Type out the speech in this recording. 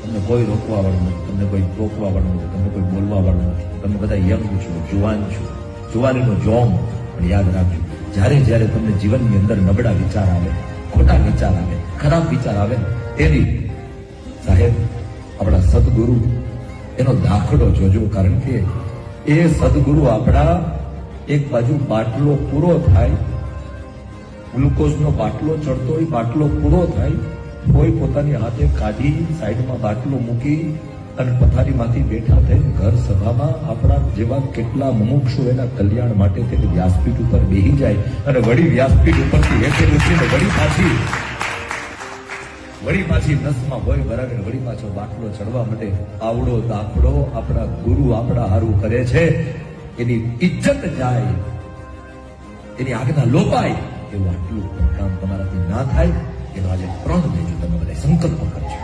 તમને કોઈ રોકવા વાળું નથી, તમને કોઈ ટોકવા વાળું નથી, તમને કોઈ બોલવા વાળું નથી. તમે બધા યંગ છો, જુવાન છો, જુવાનીનો જોમ. પણ યાદ રાખજો, જ્યારે જ્યારે તમને જીવનની અંદર નબળા વિચાર આવે, ખોટા વિચાર આવે, ખરાબ વિચાર આવે, એની સાહેબ આપણા સદગુરુ એનો દાખલો જોજો. કારણ કે એ સદગુરુ આપણા એક બાજુ બાટલો પૂરો થાય, ગ્લુકોઝનો બાટલો ચડતો હોય, બાટલો પૂરો થાય, કોઈ પોતાની હાથે કાઢી સાઈડમાં બાટલો મૂકી અને પથારીમાંથી બેઠા થઈને ઘર સભામાં આપણા જેવા કેટલા મુમુક્ષુ એના કલ્યાણ માટે તે વ્યાસપીઠ ઉપર બેહી જાય અને વળી વ્યાસપીઠ ઉપરથી હેઠે ઉઠીને વળી પાછી નસમાં ભોય ભરાવીને વળી પાછો બાટલો ચડવા માટે આવડો દાખલો આપણા ગુરુ આપણા હારું કરે છે. એની ઇજ્જત જાય, એની આજ્ઞા લોપાય, એવું આટલું કામ તમારાથી ના થાય એનો આજે પ્રણ લેજો. તમે બધા સંકલ્પ કરજો.